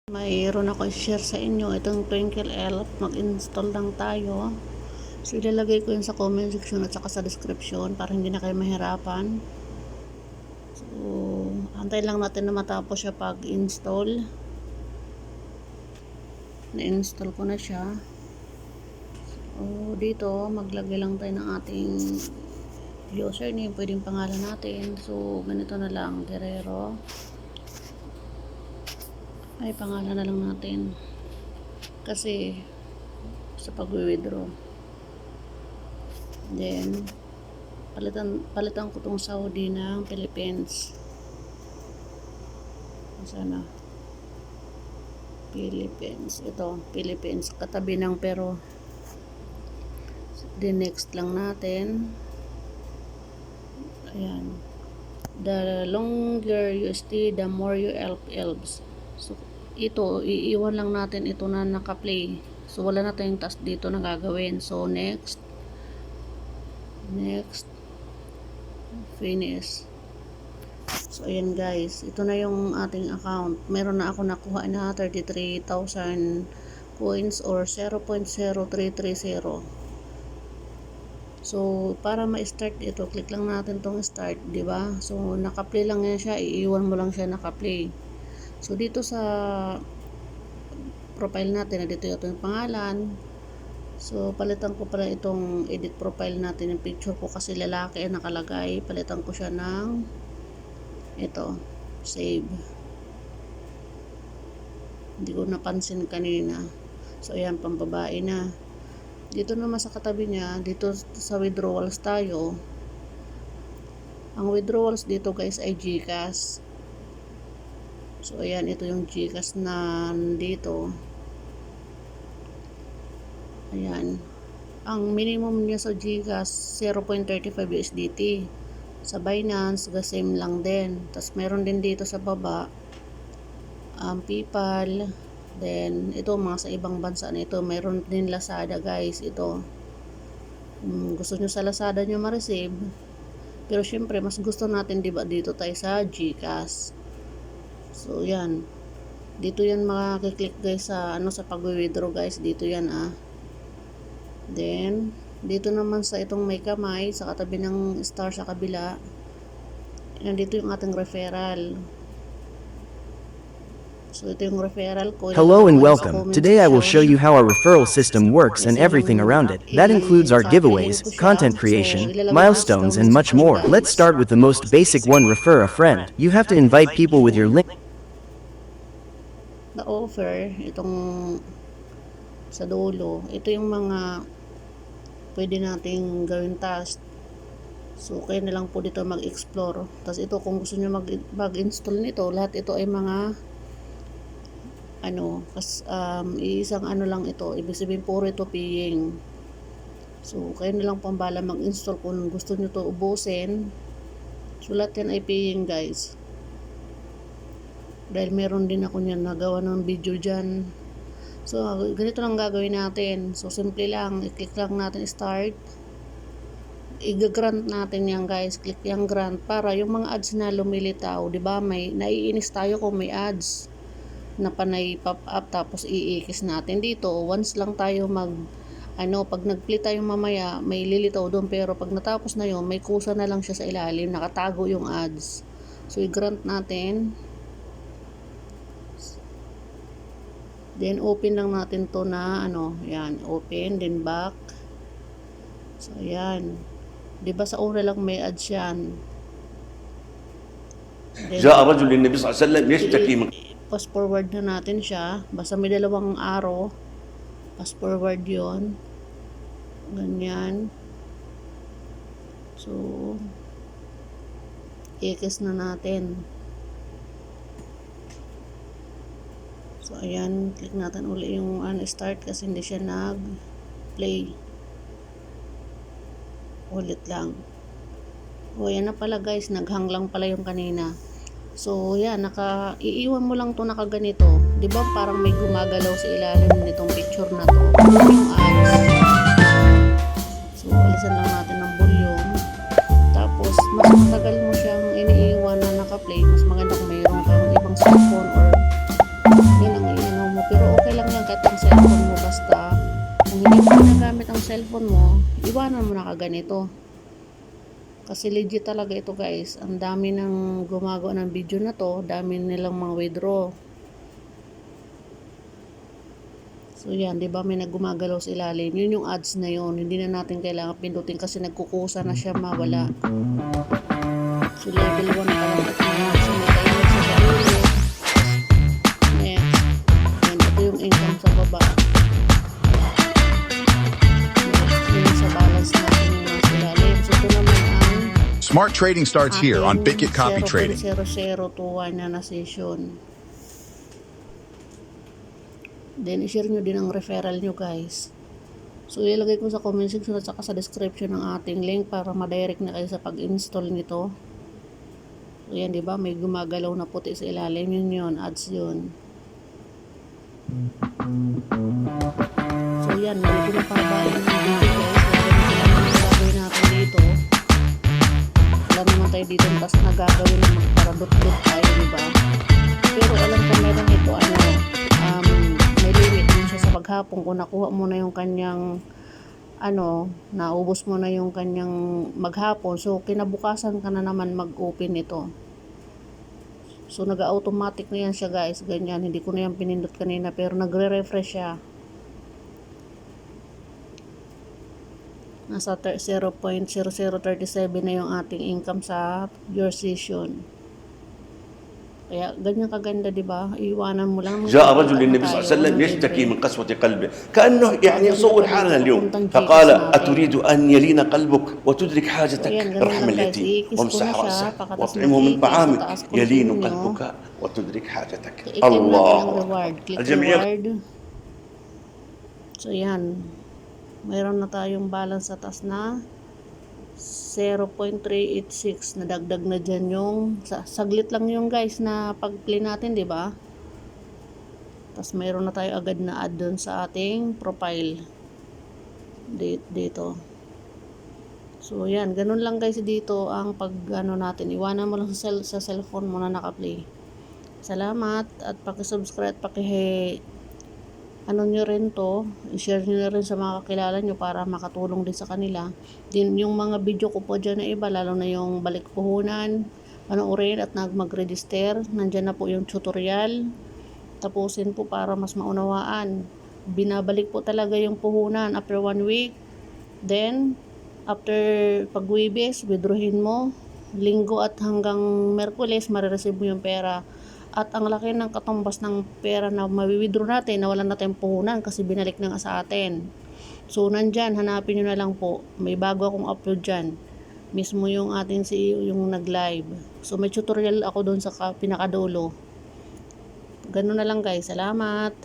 Mayroon ako i-share sa inyo itong Twinkle Elf. Mag-install lang tayo. So ilalagay ko yun sa comment section at saka sa description para hindi na kayo mahirapan. So antay lang natin na matapos siya pag-install. Na-install ko na siya. So dito maglagay lang tayo ng ating username, pwedeng pangalan natin. So ganito na lang, Guerrero. Ay, pangalan na lang natin kasi sa pag-withdraw. Then palitan ko tong Saudi ng Philippines. Sana Philippines, ito Philippines katabi ng Peru. Then next lang natin, ayan, the longer you stay the more you help elves. So ito, iiwan lang natin ito na naka-play. So wala na tayong task dito na gagawin. So next, finish. So ayan guys, ito na yung ating account. Meron na ako nakuha na 33,000 coins or 0.0330. So para ma-start ito, click lang natin tong start, di ba? So naka-play lang yan siya, iiwan mo lang siya naka-play. So dito sa profile natin, dito yung pangalan. So palitan ko pala itong edit profile natin, yung picture ko kasi lalaki ang nakalagay. Palitan ko siya ng ito, save. Hindi ko napansin kanina. So ayan, pambabae na. Dito naman sa katabi niya, dito sa withdrawals tayo. Ang withdrawals dito guys ay GCash. So ayan, ito yung GCash na dito. Ayan. Ang minimum niya sa GCash 0.35 USDT. Sa Binance, same lang din. Tapos meron din dito sa baba PayPal. Then ito mga sa ibang bansa na ito, meron din Lazada guys. Ito gusto nyo sa Lazada nyo ma-receive, pero syempre mas gusto natin diba dito tayo sa GCash. So yan, dito yan makakiklik guys sa sa pag-withdraw guys, dito yan Then dito naman sa itong may kamay sa katabi ng star sa kabila, nandito yung ating referral. So ito yung referral ko. Hello and welcome. Today I will show you how our referral system works and everything around it. That includes our giveaways, content creation, milestones and much more. Let's start with the most basic one, refer a friend. You have to invite people with your link. The offer, itong sa dulo, ito yung mga pwede nating gawin task. So kayo na lang po dito mag-explore. Tapos ito, kung gusto nyo mag-install nito, lahat ito ay mga isang lang ito, ibig sabihin puro ito paying. So kayo na lang pambala mag-install kung gusto nyo to ubusin. So lahat yan ay paying guys, dahil meron din ako niyan nagawa ng video dyan. So ganito lang gagawin natin. So simple lang, i-click lang natin start, i-grant natin yan guys. Click yung grant para yung mga ads na lumilitaw, diba, may naiinis tayo kung may ads na panay pop up tapos iikis natin dito. Once lang tayo pag nag-play tayo mamaya may lilitaw doon, pero pag natapos na yun may kusa na lang siya sa ilalim, nakatago yung ads. So i-grant natin, then open lang natin to na yan, open, then back. So ayan, diba sa una lang may ads yan. جاء رجل للنبي صلى الله عليه وسلم يشتكي من Fast forward na natin siya, basta may dalawang arrow, fast forward yon, ganyan. So ikis na natin. So ayan, click natin uli yung start kasi hindi siya nag-play. Ulit lang. O yan na pala guys, naghang lang pala yung kanina. So yan, iiwan mo lang to nakaganito, di ba, parang may gumagalaw sa ilalim nitong picture na to, yung ads. So alisan lang natin ng volume. Tapos mas matagal mo siyang iniiwan na naka-play, mas maganda kung mayroon kang ibang cellphone or yun ang cellphone mo, iwanan mo na kaganito. Kasi legit talaga ito guys. Ang dami nang gumagawa ng video na to. Dami nilang mga withdraw. So yan, 'di ba may naggumagalaw sa ilalim. Yun yung ads na yun. Hindi na natin kailangan pindutin kasi nagkukusa na siya mawala. So level 1 pa lang ito na kasi nakaingat sa sarili. Next. Yan, ito yung income sa baba. Next, yun sa balance natin yung nasa ilalim. So ito naman ang Smart trading starts here on ating Bitkit Copy Trading. 0.0021 na session. Then, i-share nyo din ang referral nyo guys. So, ilagay ko sa comment section at saka sa description ng ating link para ma-direct na kayo sa pag-install nito. So, yan, diba? May gumagalaw na puti sa ilalim. Yun, ads yun. So, yan. Medyo napabayan ng video guys. Gagawin natin dito. Wala naman tayo dito. Tapos nagagawin naman para dot-dot tayo, diba? Pero alam ko meron ito, may limit din siya sa paghapon. Kung nakuha mo na yung kanyang naubos mo na yung kanyang maghapon, so kinabukasan ka na naman mag-open ito. So nag-automatic na yan siya guys, ganyan. Hindi ko na yan pinindot kanina pero nagre-refresh siya. Nasa 0.0037 na yung ating income sa your session. Kaya ganyan kaganda, di ba? Iwanan mo lang. جاء رجل للنبي صلى الله عليه وسلم يشتكي من قسوة قلبه كأنه يعني يصور حالنا اليوم فقال أتريد أن يلين قلبك وتدرك حاجتك ارحم اليتيم وامسح رأسه واطعمه من طعامك يلين قلبك وتدرك حاجتك الله الجمعية. So yan, mayroon na tayong balance sa taas na 0.386 na dagdag na dyan yung saglit lang yung guys na pag-play natin, di ba? Tapos mayroon na tayo agad na add dun sa ating profile dito. So yan, ganun lang guys dito ang natin. Iwanan mo lang sa cellphone mo na naka-play. Salamat at paki-subscribe, nyo rin to, i-share nyo rin sa mga kakilala nyo para makatulong din sa kanila. Din yung mga video ko po dyan na iba, lalo na yung balik puhunan, panoorin at mag-register. Nandyan na po yung tutorial. Tapusin po para mas maunawaan. Binabalik po talaga yung puhunan after 1 week. Then, after pag-Webes, withdrawin mo. Linggo at hanggang Merkules, marireceive mo yung pera. At ang laki ng katumbas ng pera na mawi-withdraw natin, nawalan natin puhunan kasi binalik na nga sa atin. So, nandyan, hanapin nyo na lang po. May bago akong upload dyan. Mismo yung ating CEO yung nag-live. So, may tutorial ako doon sa pinakadulo. Ganun na lang guys. Salamat!